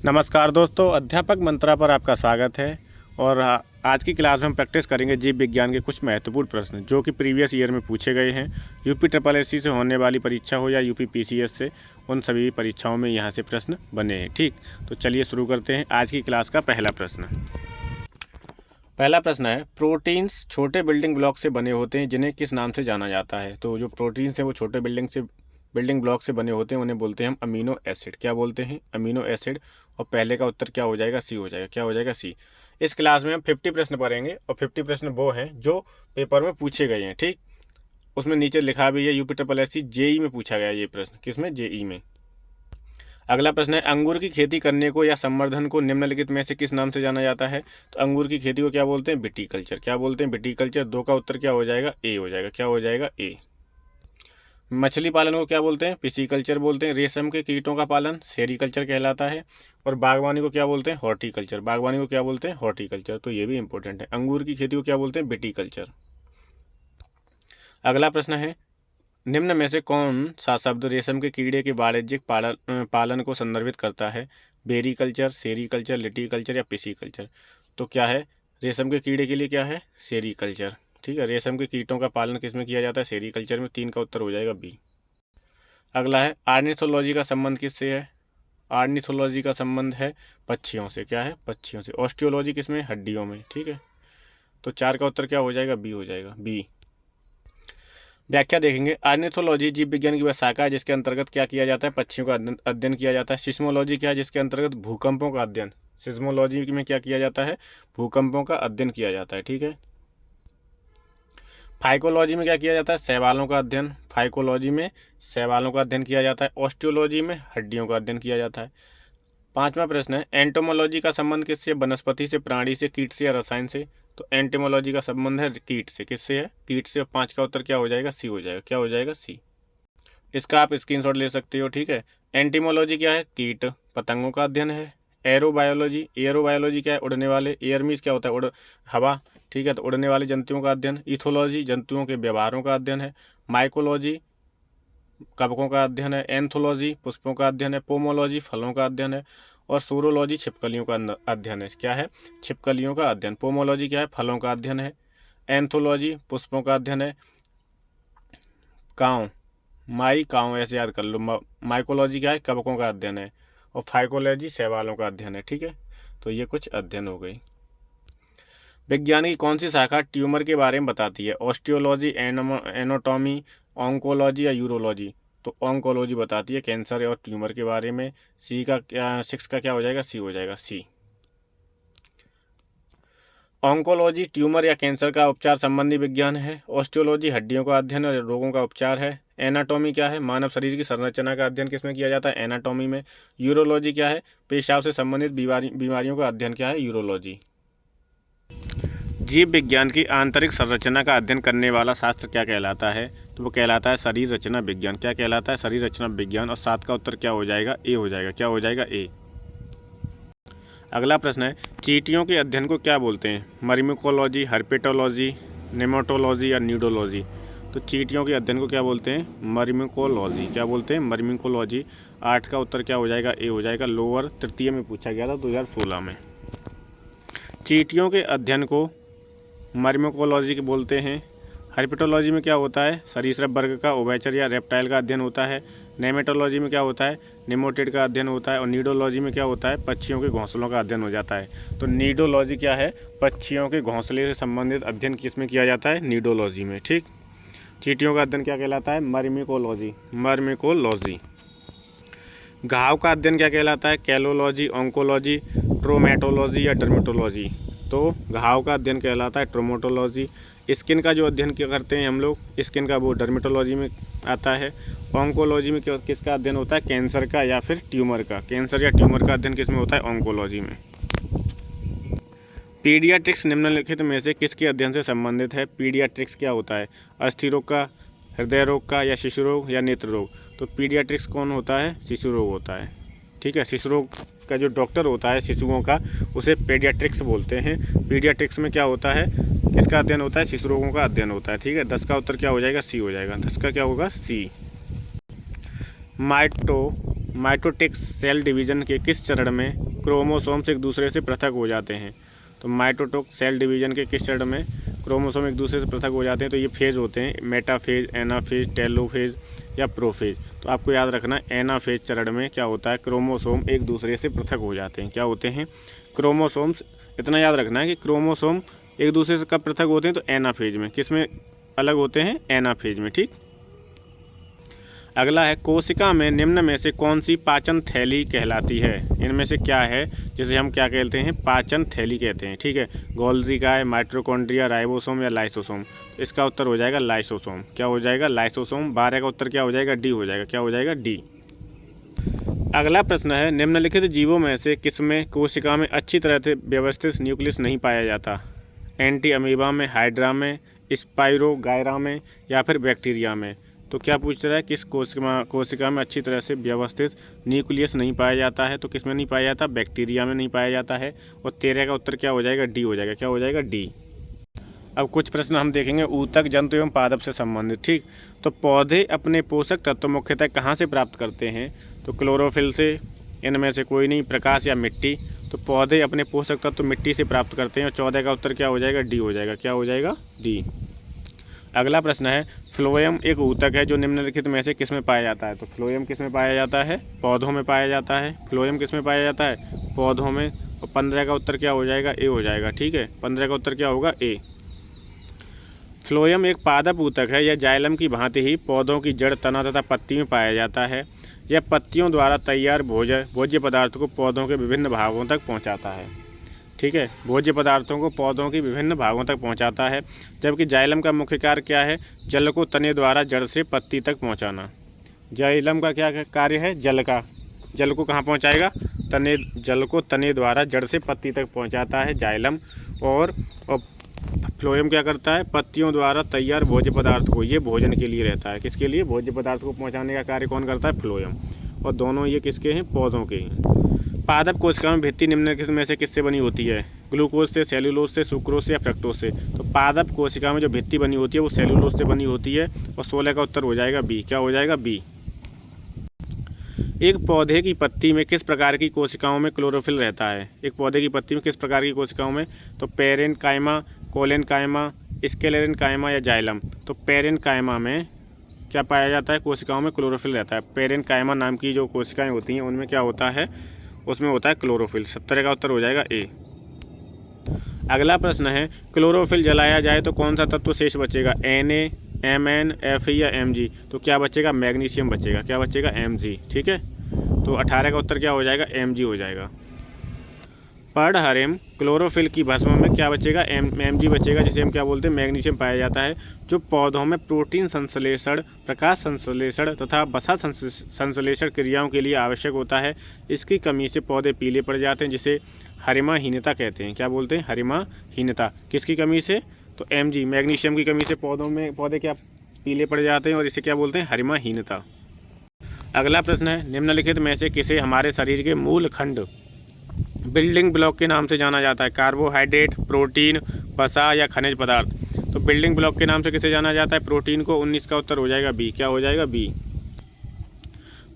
नमस्कार दोस्तों, अध्यापक मंत्रा पर आपका स्वागत है। और आज की क्लास में हम प्रैक्टिस करेंगे जीव विज्ञान के कुछ महत्वपूर्ण प्रश्न जो कि प्रीवियस ईयर में पूछे गए हैं। यूपी ट्रिपल एस सी से होने वाली परीक्षा हो या यूपी पीसीएस से, उन सभी परीक्षाओं में यहाँ से प्रश्न बने हैं। ठीक, तो चलिए शुरू करते हैं आज की क्लास का पहला प्रश्न। पहला प्रश्न है, प्रोटीन्स छोटे बिल्डिंग ब्लॉक से बने होते हैं जिन्हें किस नाम से जाना जाता है। तो जो प्रोटीन्स हैं वो छोटे बिल्डिंग ब्लॉक से बने होते हैं, उन्हें बोलते हैं हम अमीनो एसिड। क्या बोलते हैं? Amino acid. और पहले का उत्तर क्या हो जाएगा? सी हो जाएगा। क्या हो जाएगा? सी। इस क्लास में हम 50 प्रश्न पढ़ेंगे और 50 प्रश्न वो हैं जो पेपर में पूछे गए हैं। ठीक, उसमें नीचे लिखा भी है UP triple S C JE में पूछा गया ये प्रश्न। किसमें? जेई में। अगला प्रश्न है, अंगूर की खेती करने को या संवर्धन को निम्नलिखित में से किस नाम से जाना जाता है। तो अंगूर की खेती को क्या बोलते हैं? विटीकल्चर। क्या बोलते हैं? विटीकल्चर। दो का उत्तर क्या हो जाएगा? ए हो जाएगा। क्या हो जाएगा? ए। मछली पालन को क्या बोलते हैं? पिसीकल्चर बोलते हैं। रेशम के कीटों का पालन सेरीकल्चर कहलाता है। और बागवानी को क्या बोलते हैं? हॉर्टिकल्चर। बागवानी को क्या बोलते हैं? हॉर्टिकल्चर। तो ये भी इंपॉर्टेंट है। अंगूर की खेती को क्या बोलते हैं? विटीकल्चर। अगला प्रश्न है, निम्न में से कौन सा शब्द रेशम के कीड़े के वाणिज्यिक पालन को संदर्भित करता है? बेरीकल्चर, सेरीकल्चर, लिटीकल्चर या पिसीकल्चर। तो क्या है? रेशम के कीड़े के लिए क्या है? सेरीकल्चर। ठीक है, रेशम के कीटों का पालन किसमें किया जाता है? सेरीकल्चर में। 3 का उत्तर हो जाएगा बी। अगला है, आर्निथोलॉजी का संबंध किससे है? आर्निथोलॉजी का संबंध है पक्षियों से। क्या है? पक्षियों से। ऑस्टियोलॉजी किसमें? हड्डियों में। ठीक है, तो 4 का उत्तर क्या हो जाएगा? बी हो जाएगा। बी। व्याख्या देखेंगे। आर्निथोलॉजी जीव विज्ञान की वह शाखा है जिसके अंतर्गत क्या किया जाता है? पक्षियों का अध्ययन किया जाता है। सिस्मोलॉजी क्या है? जिसके अंतर्गत भूकंपों का अध्ययन। सिस्मोलॉजी में क्या किया जाता है? भूकंपों का अध्ययन किया जाता है। ठीक है। फाइकोलॉजी में क्या किया जाता है? शैवालों का अध्ययन। फाइकोलॉजी में शैवालों का अध्ययन किया जाता है। ऑस्टियोलॉजी में हड्डियों का अध्ययन किया जाता है। 5वां प्रश्न है, एंटोमोलॉजी का संबंध किससे? वनस्पति से, प्राणी से, कीट से या रसायन से। तो एंटोमोलॉजी का संबंध है कीट से। किससे है? कीट से। और 5 का उत्तर क्या हो जाएगा? सी हो जाएगा। क्या हो जाएगा? सी। इसका आप स्क्रीनशॉट ले सकते हो। ठीक है। एंटीमोलॉजी क्या है? कीट पतंगों का अध्ययन है। एरोबायोलॉजी क्या है? उड़ने वाले। एयर मीन्स क्या होता है? हवा। ठीक है, तो उड़ने वाले जंतुओं का अध्ययन। इथोलॉजी जंतुओं के व्यवहारों का अध्ययन है। माइकोलॉजी कवकों का अध्ययन है। एंथोलॉजी पुष्पों का अध्ययन है। पोमोलॉजी फलों का अध्ययन है। और सूरोलॉजी छिपकलियों का अध्ययन है। क्या है? छिपकलियों का अध्ययन। पोमोलॉजी क्या है? फलों का अध्ययन है। एंथोलॉजी पुष्पों का अध्ययन है। काव ऐसे याद कर लो। माइकोलॉजी क्या है? कवकों का अध्ययन है। और फाइकोलॉजी शैवालों का अध्ययन है। ठीक है, तो ये कुछ अध्ययन हो गई। विज्ञान की कौन सी शाखा ट्यूमर के बारे में बताती है? ऑस्टियोलॉजी, एनाटॉमी, ऑन्कोलॉजी या यूरोलॉजी। तो ऑन्कोलॉजी बताती है कैंसर और ट्यूमर के बारे में। 6 का क्या हो जाएगा? सी हो जाएगा। सी। ऑन्कोलॉजी ट्यूमर या कैंसर का उपचार संबंधी विज्ञान है। ऑस्टियोलॉजी हड्डियों का अध्ययन और रोगों का उपचार है। एनाटॉमी क्या है? मानव शरीर की संरचना का अध्ययन किसमें किया जाता है? एनाटॉमी में। यूरोलॉजी क्या है? पेशाब से संबंधित बीमारियों का अध्ययन क्या है? यूरोलॉजी। जीव विज्ञान की आंतरिक संरचना का अध्ययन करने वाला शास्त्र क्या कहलाता है? तो वो कहलाता है शरीर रचना विज्ञान। क्या कहलाता है? शरीर रचना विज्ञान। और 7 का उत्तर क्या हो जाएगा? ए हो जाएगा। क्या हो जाएगा? ए। अगला प्रश्न है, चींटियों के अध्ययन को क्या बोलते हैं? मर्मिकोलॉजी, हर्पेटोलॉजी, नेमाटोलॉजी या न्यूडोलॉजी। तो चींटियों के अध्ययन को क्या बोलते हैं? मर्मिकोलॉजी। क्या बोलते हैं? मर्मिकोलॉजी। 8 का उत्तर क्या हो जाएगा? ए हो जाएगा। लोअर तृतीय में पूछा गया था 2016 में। चींटियों के अध्ययन को मर्मिकोलॉजी के बोलते हैं। हर्पेटोलॉजी में क्या होता है? सरीसृप वर्ग का, उभयचर या रेप्टाइल का अध्ययन होता है। नेमेटोलॉजी में क्या होता है? निमोटेड का अध्ययन होता है। और नीडोलॉजी में क्या होता है? पक्षियों के घोंसलों का अध्ययन हो जाता है। तो नीडोलॉजी क्या है? पक्षियों के घोंसले से संबंधित अध्ययन किसमें किया जाता है? नीडोलॉजी में। ठीक, चींटियों का अध्ययन क्या कहलाता है? मर्मिकोलॉजी। मर्मिकोलॉजी। घाव का अध्ययन क्या कहलाता है? कैलोलॉजी, ऑन्कोलॉजी, ट्रोमेटोलॉजी या डर्मेटोलॉजी। तो घाव का अध्ययन कहलाता है ट्रोमेटोलॉजी। स्किन का जो अध्ययन क्या करते हैं हम लोग, स्किन का, वो डर्मेटोलॉजी में आता है। ऑन्कोलॉजी में किसका अध्ययन होता है? कैंसर का या फिर ट्यूमर का। कैंसर या ट्यूमर का अध्ययन किसमें होता है? ऑन्कोलॉजी में। पीडियाट्रिक्स निम्नलिखित में से किसके अध्ययन से संबंधित है? पीडियाट्रिक्स क्या होता है? अस्थि रोग का, हृदय रोग का या शिशु रोग या नेत्र रोग। तो पीडियाट्रिक्स कौन होता है? शिशु रोग होता है। ठीक है, शिशु रोग का जो डॉक्टर होता है शिशुओं का, उसे पीडियाट्रिक्स बोलते हैं। पीडियाट्रिक्स में क्या होता है? किसका अध्ययन होता है? शिशु रोगों का अध्ययन होता है। ठीक है, 10 का उत्तर क्या हो जाएगा? सी हो जाएगा। 10 का क्या होगा? सी। माइटोटिक सेल डिवीजन के किस चरण में क्रोमोसोम्स एक दूसरे से पृथक हो जाते हैं? तो माइटोटिक सेल डिवीजन के किस चरण में क्रोमोसोम एक दूसरे से पृथक हो जाते हैं? तो ये फेज होते हैं, मेटाफेज, एनाफेज, टेलोफेज या प्रोफेज। तो आपको याद रखना एनाफेज चरण में क्या होता है, क्रोमोसोम एक दूसरे से पृथक हो जाते हैं। क्या होते हैं? क्रोमोसोम्स। इतना याद रखना है कि क्रोमोसोम एक दूसरे से कब पृथक होते हैं? तो एनाफेज में। किस में अलग होते हैं? एनाफेज में। ठीक। अगला है, कोशिका में निम्न में से कौन सी पाचन थैली कहलाती है? इनमें से क्या है जिसे हम क्या कहते हैं? पाचन थैली कहते हैं। ठीक है। गोल्गी काय, माइटोकॉन्ड्रिया, राइबोसोम या लाइसोसोम? इसका उत्तर हो जाएगा लाइसोसोम। क्या हो जाएगा? लाइसोसोम। 12 का उत्तर क्या हो जाएगा? डी हो जाएगा। क्या हो जाएगा? डी। अगला प्रश्न है, निम्नलिखित जीवों में से किसमें कोशिका में अच्छी तरह से व्यवस्थित न्यूक्लियस नहीं पाया जाता? एंटी अमीबा में, हाइड्रा में, स्पाइरोगायरा में या फिर बैक्टीरिया में? तो क्या पूछ रहा है, किस कोशिका में अच्छी तरह से व्यवस्थित न्यूक्लियस नहीं पाया जाता है? तो किस में नहीं पाया जाता? बैक्टीरिया में नहीं पाया जाता है। और 13 का उत्तर क्या हो जाएगा? डी हो जाएगा। क्या हो जाएगा? डी। अब कुछ प्रश्न हम देखेंगे ऊतक, जंतु एवं पादप से संबंधित। ठीक। तो पौधे अपने पोषक तत्व मुख्यतः कहाँ से प्राप्त करते हैं? तो क्लोरोफिल से, इनमें से कोई नहीं, प्रकाश या मिट्टी? तो पौधे अपने पोषक तत्व मिट्टी से प्राप्त करते हैं। और 14 का उत्तर क्या हो जाएगा? डी हो जाएगा। क्या हो जाएगा? डी। अगला प्रश्न है, फ्लोएम एक ऊतक है जो निम्नलिखित में से किस में पाया जाता है? तो फ्लोएम किस में पाया जाता है? पौधों में पाया जाता है। फ्लोएम किस में पाया जाता है? पौधों में। और 15 का उत्तर क्या हो जाएगा? ए हो जाएगा। ठीक है। 15 का उत्तर क्या होगा? ए। फ्लोएम एक पादप ऊतक है। यह जाइलम की भांति ही पौधों की जड़, तना तथा पत्ती में पाया जाता है। यह पत्तियों द्वारा तैयार भोज्य पदार्थ को पौधों के विभिन्न भागों तक पहुँचाता है। ठीक है। भोज्य पदार्थों को पौधों के विभिन्न भागों तक पहुंचाता है। जबकि जाइलम का मुख्य कार्य क्या है? जल को तने द्वारा जड़ से पत्ती तक पहुंचाना। जाइलम का क्या कार्य है? जल का। जल को कहाँ पहुंचाएगा? तने। जल को तने द्वारा जड़ से पत्ती तक पहुंचाता है जाइलम। और फ्लोएम क्या करता है? पत्तियों द्वारा तैयार भोज्य पदार्थ को, ये भोजन के लिए रहता है। किसके लिए? भोज्य पदार्थ को पहुँचाने का कार्य कौन करता है? फ्लोएम। और दोनों ये किसके हैं? पौधों के हैं। पादप कोशिका में भित्ति निम्नलिखित में से किससे बनी होती है? ग्लूकोज से, सेल्यूलोज से, सुक्रोज से या फ्रक्टोज से? तो पादप कोशिका में जो भित्ति बनी होती है वो सेल्यूलोज से बनी होती है। और 16 का उत्तर हो जाएगा बी। क्या हो जाएगा? बी। एक पौधे की पत्ती में किस प्रकार की कोशिकाओं में क्लोरोफिल रहता है? एक पौधे की पत्ती में किस प्रकार की कोशिकाओं में? तो पेरेन्काइमा, कोलेन्काइमा, स्क्लेरेन्काइमा या जाइलम? तो पेरेन्काइमा में क्या पाया जाता है? कोशिकाओं में क्लोरोफिल रहता है। पेरेन्काइमा नाम की जो कोशिकाएं होती हैं उनमें क्या होता है? उसमें होता है क्लोरोफिल। 17 का उत्तर हो जाएगा ए। अगला प्रश्न है, क्लोरोफिल जलाया जाए तो कौन सा तत्व शेष बचेगा? Na, Mn, Fe या Mg? तो क्या बचेगा? मैग्नीशियम बचेगा। क्या बचेगा? Mg। ठीक है। तो 18 का उत्तर क्या हो जाएगा? Mg हो जाएगा। पर्णहरिम क्लोरोफिल की भस्म में क्या बचेगा? Mg बचेगा, जिसे हम क्या बोलते हैं? मैग्नीशियम पाया जाता है, जो पौधों में प्रोटीन संश्लेषण, प्रकाश संश्लेषण तथा वसा संश्लेषण क्रियाओं के लिए आवश्यक होता है। इसकी कमी से पौधे पीले पड़ जाते हैं, जिसे हरिमाहीनता कहते हैं। क्या बोलते हैं? हरिमाहीनता। किसकी कमी से? तो Mg, मैग्नीशियम की कमी से पौधे क्या पीले पड़ जाते हैं, और इसे क्या बोलते हैं? हरिमाहीनता। अगला प्रश्न है, निम्नलिखित में से किसे हमारे शरीर के मूल खंड बिल्डिंग ब्लॉक के नाम से जाना जाता है? कार्बोहाइड्रेट, प्रोटीन, वसा या खनिज पदार्थ? तो बिल्डिंग ब्लॉक के नाम से किसे जाना जाता है? प्रोटीन को। 19 का उत्तर हो जाएगा बी। क्या हो जाएगा? बी।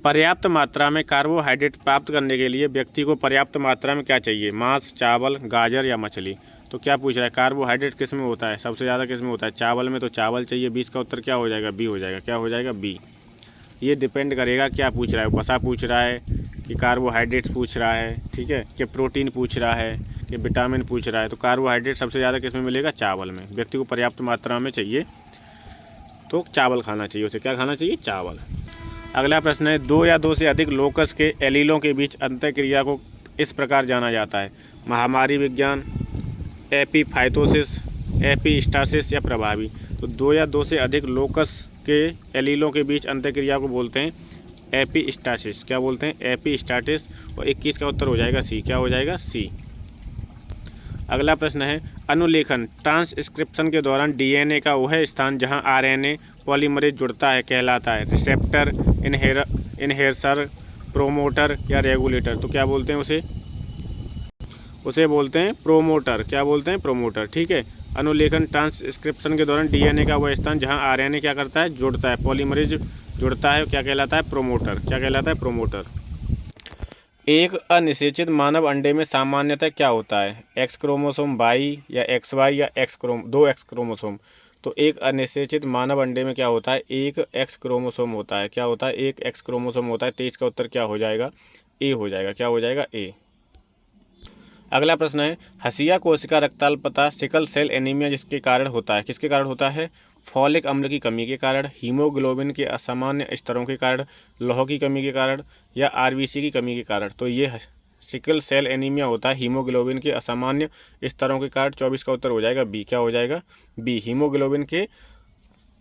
पर्याप्त मात्रा में कार्बोहाइड्रेट प्राप्त करने के लिए व्यक्ति को पर्याप्त मात्रा में क्या चाहिए? मांस, चावल, गाजर या मछली? तो क्या पूछ रहा है? कार्बोहाइड्रेट किस में होता है? सबसे ज़्यादा किस में होता है? चावल में। तो चावल चाहिए। 20 का उत्तर क्या हो जाएगा? बी हो जाएगा। क्या हो जाएगा? बी। ये डिपेंड करेगा क्या पूछ रहा है। वसा पूछ रहा है कि कार्बोहाइड्रेट्स पूछ रहा है, ठीक है, कि प्रोटीन पूछ रहा है, कि विटामिन पूछ रहा है? तो कार्बोहाइड्रेट सबसे ज़्यादा किस में मिलेगा? चावल में। व्यक्ति को पर्याप्त मात्रा में चाहिए तो चावल खाना चाहिए। उसे क्या खाना चाहिए? चावल। अगला प्रश्न है, 2 या 2 से अधिक लोकस के एलीलों के बीच अंतःक्रिया को इस प्रकार जाना जाता है? महामारी विज्ञान, एपीफाइटोसिस, एपीस्टासिस या प्रभावी? तो 2 या 2 से अधिक लोकस के एलीलों के बीच अंतःक्रिया को बोलते हैं एपीस्टासिस। क्या बोलते हैं? एपीस्टासिस। और 21 का उत्तर हो जाएगा सी। क्या हो जाएगा? सी। अगला प्रश्न है, अनुलेखन ट्रांसक्रिप्शन के दौरान डीएनए का वह स्थान जहां आरएनए पॉलीमरेज जुड़ता है कहलाता है? रिसेप्टर, इनहेरसर, प्रोमोटर या रेगुलेटर? तो क्या बोलते हैं उसे बोलते हैं प्रोमोटर। क्या बोलते हैं? प्रोमोटर। ठीक है। अनुलेखन ट्रांसक्रिप्शन के दौरान डीएनए का वह स्थान जहां आरएनए क्या करता है? जुड़ता है, पॉलीमरेज जुड़ता है, क्या कहलाता है? प्रोमोटर। क्या कहलाता है? प्रोमोटर। एक अनिषेचित मानव अंडे में सामान्यतः क्या होता है? एक्स क्रोमोसोम वाई या एक्स वाई या दो एक्स क्रोमोसोम। तो एक अनिषेचित मानव अंडे में क्या होता है? एक एक्स क्रोमोसोम होता है। क्या होता है? एक एक्स क्रोमोसोम होता है। तो इसका उत्तर क्या हो जाएगा? ए हो जाएगा। क्या हो जाएगा? ए। अगला प्रश्न है, हसिया कोशिका रक्ताल्पता सिकल सेल एनीमिया जिसके कारण होता है, किसके कारण होता है? फॉलिक अम्ल की कमी के कारण, हीमोग्लोबिन के असामान्य स्तरों के कारण, लौह की कमी के कारण या आरबीसी की कमी के कारण। तो ये सिकल सेल एनीमिया होता है हीमोग्लोबिन के असामान्य स्तरों के कारण। 24 का उत्तर हो जाएगा बी। क्या हो जाएगा? बी। हीमोग्लोबिन के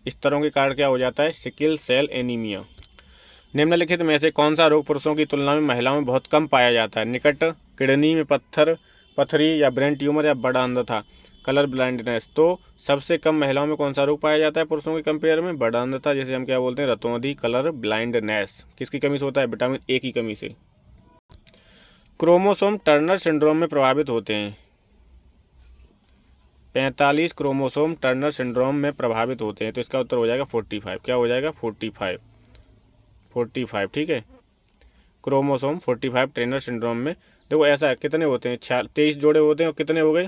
स्तरों के कारण क्या हो जाता है? Sickle cell anaemia. निम्नलिखित में से कौन सा रोग पुरुषों की तुलना में महिलाओं में बहुत कम पाया जाता है? निकट, किडनी में पथरी या ब्रेन ट्यूमर या बड़ा अंधता, कलर ब्लाइंडनेस। तो सबसे कम महिलाओं में कौन सा रोग पाया जाता है पुरुषों के कंपेयर में? बड़ा अंधता, जिसे हम क्या बोलते हैं? रतौंधी कलर ब्लाइंडनेस। किसकी कमी से होता है? विटामिन ए की कमी से। क्रोमोसोम टर्नर सिंड्रोम में प्रभावित होते हैं। 45 क्रोमोसोम टर्नर सिंड्रोम में प्रभावित होते हैं। तो इसका उत्तर हो जाएगा 45। क्या हो जाएगा? 45। ठीक है, क्रोमोसोम 45 टर्नर सिंड्रोम में। देखो ऐसा है, कितने होते हैं? 23 जोड़े होते हैं। और कितने हो गए?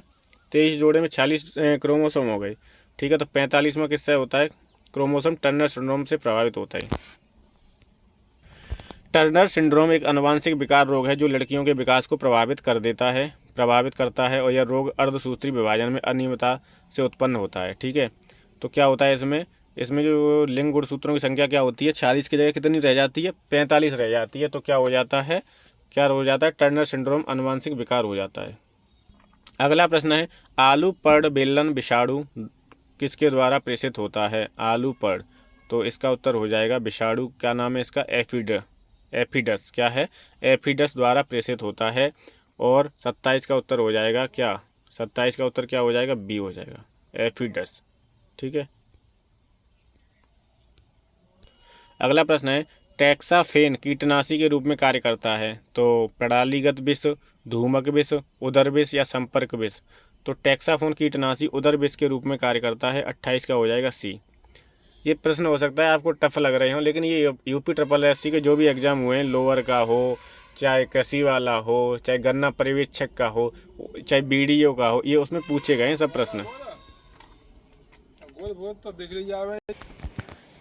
23 जोड़े में 46 क्रोमोसोम हो गए। ठीक है, तो 45 में किससे होता है? क्रोमोसोम टर्नर सिंड्रोम से प्रभावित होता है। टर्नर सिंड्रोम एक आनुवंशिक विकार रोग है जो लड़कियों के विकास को प्रभावित करता है और यह रोग अर्धसूत्री विभाजन में अनियमितता से उत्पन्न होता है। ठीक है, तो क्या होता है इसमें जो लिंग गुणसूत्रों की संख्या क्या होती है? 40 की जगह कितनी रह जाती है? 45 रह जाती है। तो क्या हो जाता है? टर्नर सिंड्रोम आनुवंशिक विकार हो जाता है। अगला प्रश्न है, आलू पर्ण बेलन विषाणु किसके द्वारा प्रेषित होता है? आलू पर्ण। तो इसका उत्तर हो जाएगा विषाणु, क्या नाम है इसका? एफिडस। क्या है? एफिडस द्वारा प्रेषित होता है। और 27 का उत्तर हो जाएगा क्या? 27 का उत्तर क्या हो जाएगा? बी हो जाएगा, एफिडस। ठीक है, अगला प्रश्न है, टैक्साफेन कीटनाशी के रूप में कार्य करता है। तो प्रणालीगत विष, धूमक विष, उदर विष या संपर्क विष। तो टैक्साफोन कीटनाशी उदर विष के रूप में कार्य करता है। 28 का हो जाएगा सी। ये प्रश्न हो सकता है आपको टफ लग रहे हो, लेकिन ये यूपी ट्रिपल एससी के जो भी एग्जाम हुए हैं, लोअर का हो, चाहे कृषि वाला हो, चाहे गन्ना पर्यवेक्षक का हो, चाहे बीडीओ का हो, ये उसमें पूछे गए हैं सब प्रश्न।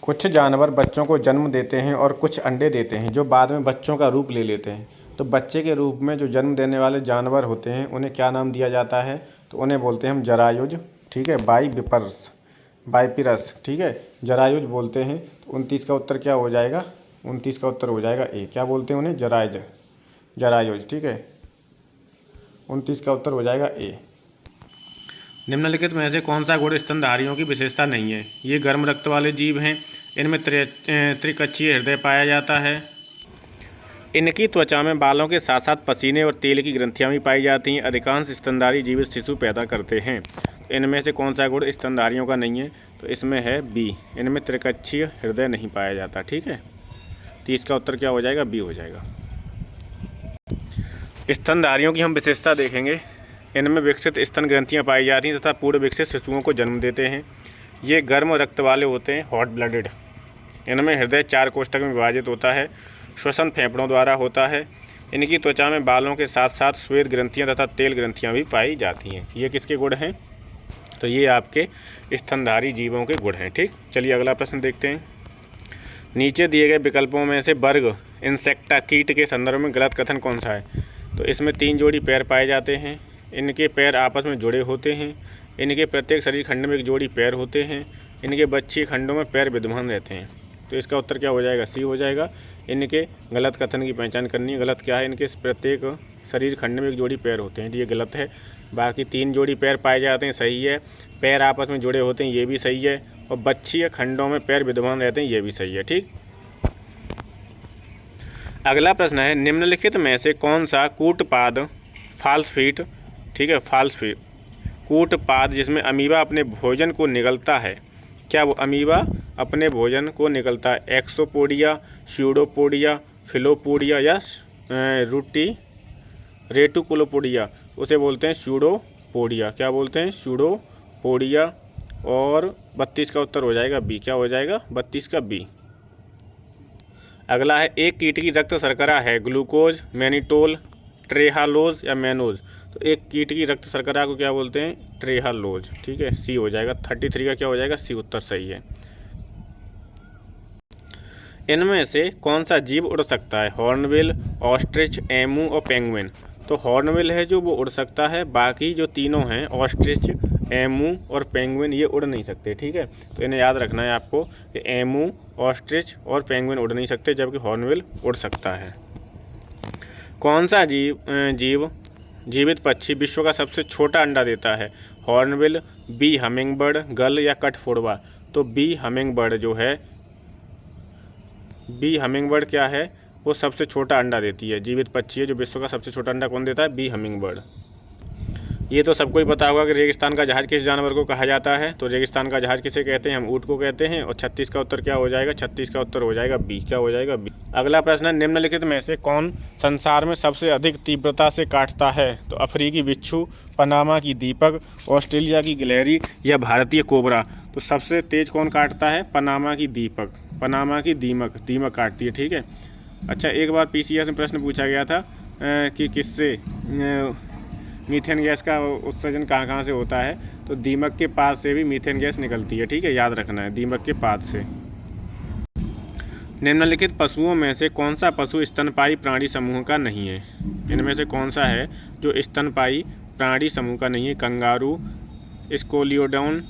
कुछ जानवर बच्चों को जन्म देते हैं और कुछ अंडे देते हैं जो बाद में बच्चों का रूप ले लेते हैं। तो बच्चे के रूप में जो जन्म देने वाले जानवर होते हैं उन्हें क्या नाम दिया जाता है? तो उन्हें बोलते हैं हम जरायुज। ठीक है, बाइपिरस। ठीक है, जरायुज बोलते हैं। तो 29 का उत्तर क्या हो जाएगा? 29 का उत्तर हो जाएगा ए। क्या बोलते हैं उन्हें? जरायुज। ठीक है, 29 का उत्तर हो जाएगा ए। निम्नलिखित में से कौन सा गुण स्तनधारियों की विशेषता नहीं है? ये गर्म रक्त वाले जीव हैं। इनमें त्रिकक्षीय हृदय पाया जाता है। इनकी त्वचा में बालों के साथ साथ पसीने और तेल की ग्रंथियां भी पाई जाती हैं। अधिकांश स्तनधारी जीवित शिशु पैदा करते हैं। इनमें से कौन सा गुण स्तनधारियों का नहीं है? तो इसमें है बी, इनमें त्रिकक्षीय हृदय नहीं पाया जाता। ठीक है, तो इसका उत्तर क्या हो जाएगा? बी हो जाएगा। स्तनधारियों की हम विशेषता देखेंगे। इनमें विकसित स्तन ग्रंथियां पाई जाती हैं तथा पूर्ण विकसित शिशुओं को जन्म देते हैं। ये गर्म रक्त वाले होते हैं, हॉट ब्लडेड। इनमें हृदय 4 कोष्ठक में विभाजित होता है। श्वसन फेफड़ों द्वारा होता है। इनकी त्वचा में बालों के साथ साथ श्वेत ग्रंथियां तथा तेल ग्रंथियां भी पाई जाती हैं। ये किसके गुण हैं? तो ये आपके स्तनधारी जीवों के गुण हैं। ठीक, चलिए अगला प्रश्न देखते हैं। नीचे दिए गए विकल्पों में से वर्ग इंसेक्टा कीट के संदर्भ में गलत कथन कौन सा है? तो इसमें 3 जोड़ी पैर पाए जाते हैं। इनके पैर आपस में जुड़े होते हैं। इनके प्रत्येक शरीर खंड में एक जोड़ी पैर होते हैं। इनके बच्चे खंडों में पैर विद्यमान रहते हैं। तो इसका उत्तर क्या हो जाएगा? सी हो जाएगा। इनके गलत कथन की पहचान करनी है। गलत क्या है? इनके प्रत्येक शरीर खंड में एक जोड़ी पैर होते हैं, ये गलत है। बाकी 3 जोड़ी पैर पाए जाते हैं, सही है। पैर आपस में जुड़े होते हैं, ये भी सही है। और बच्ची खंडों में पैर विद्यमान रहते हैं, ये भी सही है। ठीक, अगला प्रश्न है, निम्नलिखित में से कौन सा कूटपाद फॉल्स फीट, ठीक है, फॉल्स फीट कूटपाद जिसमें अमीबा अपने भोजन को निगलता है, क्या वो अमीबा अपने भोजन को निगलता है? एक्सोपोडिया, स्यूडोपोडिया, फिलोपोडिया या रेटुकुलोपोडिया। उसे बोलते हैं स्यूडोपोडिया। क्या बोलते हैं? स्यूडोपोडिया। और 32 का उत्तर हो जाएगा बी। क्या हो जाएगा? 32 का बी। अगला है एक कीट की रक्त शर्करा है ग्लूकोज, मैनिटोल, ट्रेहालोज या मैनोज। तो एक कीट की रक्त शर्करा को क्या बोलते हैं? ट्रेहालोज। ठीक है, सी हो जाएगा। 33 का क्या हो जाएगा? सी उत्तर सही है। इनमें से कौन सा जीव उड़ सकता है? हॉर्नबिल, ऑस्ट्रिच, एमू और पेंगुइन। तो हॉर्नबिल है जो वो उड़ सकता है, बाकी जो तीनों हैं ऑस्ट्रिच, एमू और पेंगुइन ये उड़ नहीं सकते। ठीक है, तो इन्हें याद रखना है आपको कि एमू, ऑस्ट्रिच और पेंगुइन उड़ नहीं सकते, जबकि हॉर्नबिल उड़ सकता है। कौन सा जीवित पक्षी विश्व का सबसे छोटा अंडा देता है? हॉर्नबिल, बी हमिंगबर्ड, गल या कठफोड़वा। तो बी हमिंगबर्ड क्या है? वो सबसे छोटा अंडा देती है, जीवित पक्षी है जो विश्व का सबसे छोटा अंडा कौन देता है? B hummingbird. ये तो सबको ही पता होगा कि रेगिस्तान का जहाज किस जानवर को कहा जाता है। तो रेगिस्तान का जहाज किसे कहते हैं? हम ऊँट को कहते हैं। और 36 का उत्तर क्या हो जाएगा? 36 का उत्तर हो जाएगा बी। क्या हो जाएगा? बी। अगला प्रश्न है निम्नलिखित में से कौन संसार में सबसे अधिक तीव्रता से काटता है? तो अफ्रीकी बिच्छू, पनामा की दीपक, ऑस्ट्रेलिया की गिलहरी या भारतीय कोबरा। तो सबसे तेज कौन काटता है? पनामा की दीपक, पनामा की दीमक काटती है। ठीक है। अच्छा, एक बार पीसीएस में प्रश्न पूछा गया था कि किससे मीथेन गैस का उत्सर्जन कहाँ से होता है? तो दीमक के पात से भी मीथेन गैस निकलती है। ठीक है, याद रखना है, दीमक के पात से। निम्नलिखित पशुओं में से कौन सा पशु स्तनपायी प्राणी समूह का नहीं है? इनमें से कौन सा है जो स्तनपायी प्राणी समूह का नहीं है? कंगारू, स्कोलियोडोन,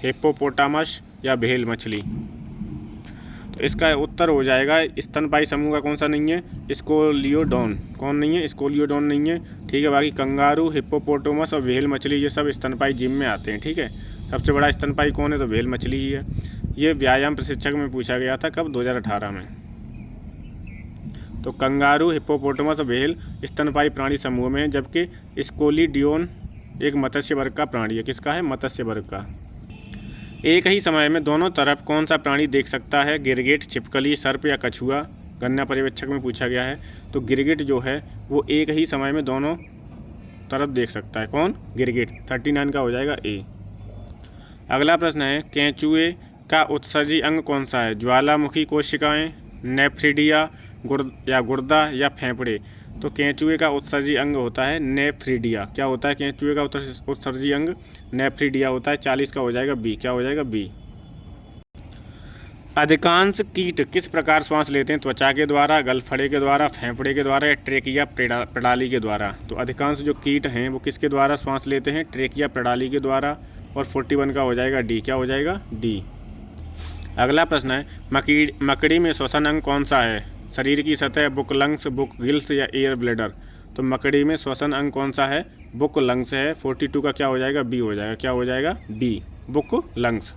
हिप्पोपोटामस या व्हेल मछली। तो इसका उत्तर हो जाएगा स्तनपायी समूह का कौन सा नहीं है? स्कोलियोडोन। कौन नहीं है? स्कोलियोडोन नहीं है। ठीक है, बाकी कंगारू, हिप्पोपोटामस और व्हेल मछली ये सब स्तनपायी जीव में आते हैं। ठीक है, सबसे बड़ा स्तनपायी कौन है? तो व्हेल मछली ही है। ये व्यायाम प्रशिक्षक में पूछा गया था, कब? 2018 में। तो कंगारू, हिप्पोपोटामस और व्हेल स्तनपायी प्राणी समूह में है, जबकि स्कोलियोडोन एक मत्स्य वर्ग का प्राणी है। किसका है? मत्स्य वर्ग का। एक ही समय में दोनों तरफ कौन सा प्राणी देख सकता है? गिरगिट, छिपकली, सर्प या कछुआ। गणना पर्यवेक्षक में पूछा गया है। तो गिरगिट जो है वो एक ही समय में दोनों तरफ देख सकता है। कौन? गिरगिट। 39 का हो जाएगा ए। अगला प्रश्न है केंचुए का उत्सर्जी अंग कौन सा है? ज्वालामुखी कोशिकाएं, नेफ्रिडिया, गुर्दा या फेफड़े। तो केंचुए का उत्सर्जी अंग होता है नेफ्रिडिया। क्या होता है केंचुए का उत्सर्जी अंग? नेफ्रिडिया होता है। 40 का हो जाएगा बी। क्या हो जाएगा? बी। अधिकांश कीट किस प्रकार श्वास लेते हैं? त्वचा के द्वारा, गलफड़े के द्वारा, फेफड़े के द्वारा या ट्रेकिया प्रणाली के द्वारा। तो अधिकांश जो कीट हैं वो किसके द्वारा श्वास लेते हैं? ट्रेकिया प्रणाली के द्वारा। और 41 का हो जाएगा डी। क्या हो जाएगा? डी। अगला प्रश्न है मकड़ी में श्वसन अंग कौन सा है? शरीर की सतह, बुक लंग्स, बुक गिल्स या एयर ब्लैडर। तो मकड़ी में श्वसन अंग कौन सा है? बुक लंग्स है। 42 का क्या हो जाएगा? बी हो जाएगा। क्या हो जाएगा? B, book lungs.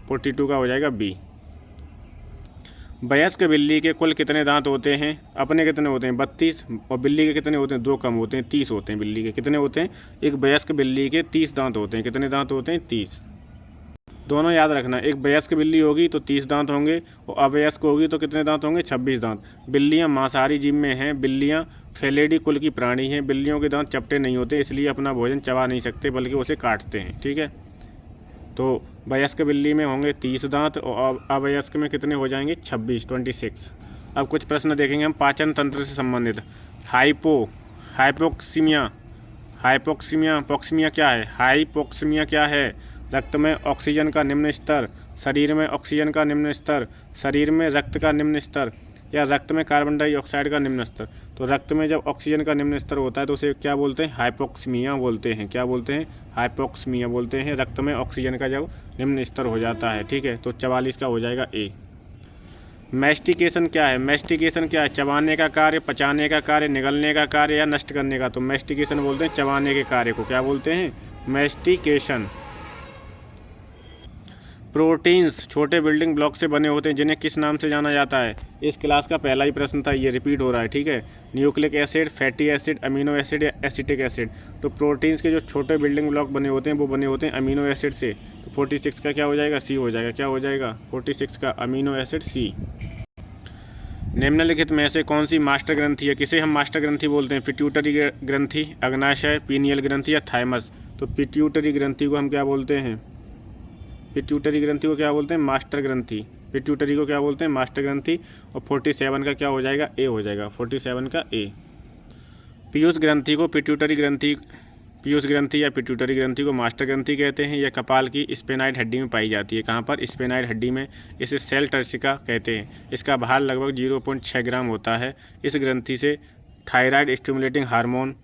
42 का हो जाएगा बी। वयस्क बिल्ली के कुल कितने दांत होते हैं? अपने कितने होते हैं? 32। और बिल्ली के कितने होते हैं? 2 कम होते हैं, 30 होते हैं बिल्ली के। कितने होते हैं? एक वयस्क बिल्ली के 30 दांत होते हैं। कितने दांत होते हैं? 30। दोनों याद रखना, एक वयस्क बिल्ली होगी तो 30 दांत होंगे और अवयस्क होगी तो कितने दांत होंगे? 26 दांत। बिल्लियां मांसाहारी जीव में हैं। बिल्लियां फेलिडी कुल की प्राणी हैं। बिल्लियों के दांत चपटे नहीं होते, इसलिए अपना भोजन चबा नहीं सकते बल्कि उसे काटते हैं। ठीक है, तो वयस्क बिल्ली में होंगे 30 दांत और अवयस्क में कितने हो जाएंगे? 26। अब कुछ प्रश्न देखेंगे हम पाचन तंत्र से संबंधित। हाइपोक्सीमिया क्या है? हाइपोक्सीमिया क्या है? रक्त में ऑक्सीजन का निम्न स्तर, शरीर में ऑक्सीजन का निम्न स्तर, शरीर में रक्त का निम्न स्तर या रक्त में कार्बन डाइऑक्साइड का निम्न स्तर। तो रक्त में जब ऑक्सीजन का निम्न स्तर होता है तो उसे क्या बोलते हैं? हाइपोक्सीमिया बोलते हैं। क्या बोलते हैं? हाइपोक्सीमिया बोलते हैं, रक्त में ऑक्सीजन का जब निम्न स्तर हो जाता है। ठीक है, तो 44 का हो जाएगा ए। मैस्टिकेशन क्या है? मैस्टिकेशन क्या है? चबाने का कार्य, पचाने का कार्य, निगलने का कार्य या नष्ट करने का। तो मैस्टिकेशन बोलते हैं चबाने के कार्य को। क्या बोलते हैं? मैस्टिकेशन। प्रोटीन्स छोटे बिल्डिंग ब्लॉक से बने होते हैं जिन्हें किस नाम से जाना जाता है? इस क्लास का पहला ही प्रश्न था, ये रिपीट हो रहा है। ठीक है, nucleic acid, fatty acid, amino acid या एसिटिक एसिड। तो प्रोटीन्स के जो छोटे बिल्डिंग ब्लॉक बने होते हैं वो बने होते हैं अमीनो एसिड से। तो 46 का क्या हो जाएगा? सी हो जाएगा। क्या हो जाएगा? 46 का अमीनो एसिड सी। निम्नलिखित में से कौन सी मास्टर ग्रंथि है? किसे हम मास्टर ग्रंथि बोलते हैं? पिट्यूटरी ग्रंथि, अग्नाशय, पीनियल ग्रंथि या थाइमस। तो पिट्यूटरी ग्रंथि को हम क्या बोलते हैं? पिट्यूटरी ग्रंथि को क्या बोलते हैं? मास्टर ग्रंथि। पिट्यूटरी को क्या बोलते हैं, मास्टर ग्रंथि। और 47 का क्या हो जाएगा, ए हो जाएगा, 47 का ए। पीयूष ग्रंथि को पिट्यूटरी ग्रंथि, पीयूष ग्रंथि या पिट्यूटरी ग्रंथि को मास्टर ग्रंथि कहते हैं। यह कपाल की स्पेनाइड हड्डी में पाई जाती है। कहाँ पर, स्पेनाइड हड्डी में। इसे सेल टर्सिका कहते हैं। इसका भार लगभग 0.6 ग्राम होता है। इस ग्रंथि से थायराइड स्टिमुलेटिंग हार्मोन,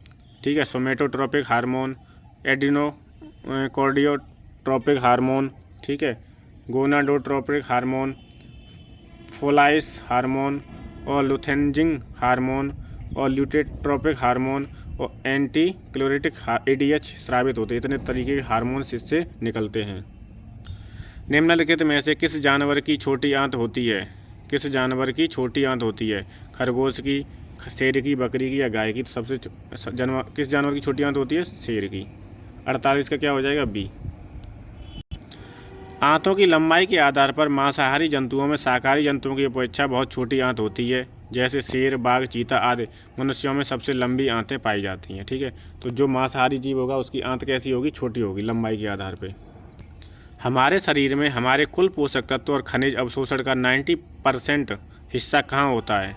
ठीक है, सोमेटोट्रोपिक हार्मोन, एडिनो कार्डियोट्रोपिक हार्मोन, ठीक है, गोनाडोट्रोपिक हार्मोन, फोलाइस हार्मोन और लुथेनजिंग हार्मोन और ल्यूटेट्रोपिक हार्मोन और एंटी क्लोरेटिक ADH स्रावित होते हैं। इतने तरीके के हार्मोन्स इससे निकलते हैं। निम्नलिखित में से किस जानवर की छोटी आंत होती है, किस जानवर की छोटी आंत होती है, खरगोश की, शेर की, बकरी की या गाय की। तो सबसे किस जानवर की छोटी आंत होती है, शेर की। 48 का क्या हो जाएगा, बी। आंतों की लंबाई के आधार पर मांसाहारी जंतुओं में शाकाहारी जंतुओं की अपेक्षा बहुत छोटी आंत होती है। जैसे शेर, बाघ, चीता आदि मनुष्यों में सबसे लंबी आंतें पाई जाती हैं, ठीक है। तो जो मांसाहारी जीव होगा उसकी आंत कैसी होगी, छोटी होगी लंबाई के आधार पे। हमारे शरीर में हमारे कुल पोषक तत्व और खनिज अवशोषण का 90% हिस्सा कहाँ होता है,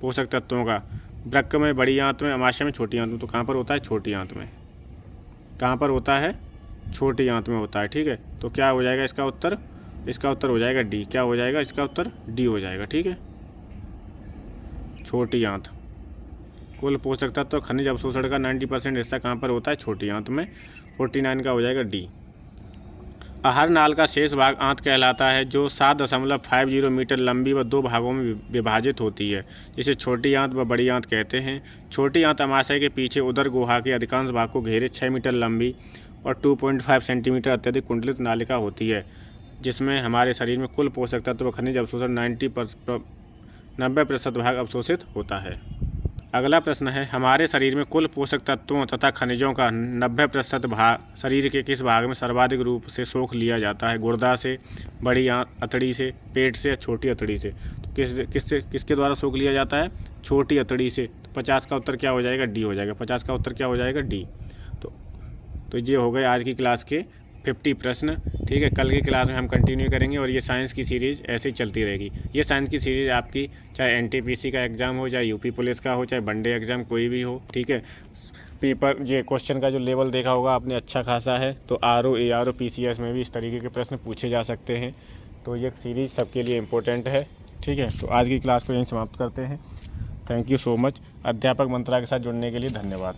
पोषक तत्वों का। वृक्क में, बड़ी आंत में, अमाशय में, छोटी आंत में। तो कहाँ पर होता है, छोटी आंत में। कहाँ पर होता है, छोटी आंत में होता है, ठीक है। तो क्या हो जाएगा इसका उत्तर, इसका उत्तर हो जाएगा डी। क्या हो जाएगा इसका उत्तर, डी हो जाएगा, ठीक है। छोटी आंत। कुल पोषक तत्व खनिज अवशोषण का 90% हिस्सा कहाँ पर होता है, छोटी आंत में। 49 का हो जाएगा डी। आहार नाल का शेष भाग आंत कहलाता है, जो 7.50 मीटर लंबी व 2 भागों में विभाजित होती है, जिसे छोटी आंत व बड़ी आंत कहते हैं। छोटी आंत अमाशय के पीछे उदर गुहा के अधिकांश भाग को घेरे 6 मीटर लंबी और 2.5 सेंटीमीटर अत्यधिक कुंडलित नालिका होती है, जिसमें हमारे शरीर में कुल पोषक तत्व खनिज अवशोषण 90% भाग अवशोषित होता है। अगला प्रश्न है, हमारे शरीर में कुल पोषक तत्वों तथा खनिजों का 90% भाग शरीर के किस भाग में सर्वाधिक रूप से सोख लिया जाता है। गुर्दा से, बड़ी अतड़ी से, पेट से या छोटी अतड़ी से। तो किसके द्वारा सोख लिया जाता है, छोटी अतड़ी से। तो 50 का उत्तर क्या हो जाएगा, डी हो जाएगा। 50 का उत्तर क्या हो जाएगा, डी। तो ये हो गए आज की क्लास के 50 प्रश्न, ठीक है। कल की क्लास में हम कंटिन्यू करेंगे और ये साइंस की सीरीज़ ऐसे ही चलती रहेगी। ये साइंस की सीरीज़ आपकी चाहे NTPC का एग्ज़ाम हो, चाहे UP पुलिस का हो, चाहे वनडे एग्ज़ाम कोई भी हो, ठीक है। पेपर ये क्वेश्चन का जो लेवल देखा होगा आपने अच्छा खासा है, तो RO, ARO, PCS में भी इस तरीके के प्रश्न पूछे जा सकते हैं। तो ये सीरीज़ सबके लिए इम्पोर्टेंट है, ठीक है। तो आज की क्लास को यहीं समाप्त करते हैं। Thank you so much. अध्यापक मंत्रा के साथ जुड़ने के लिए धन्यवाद।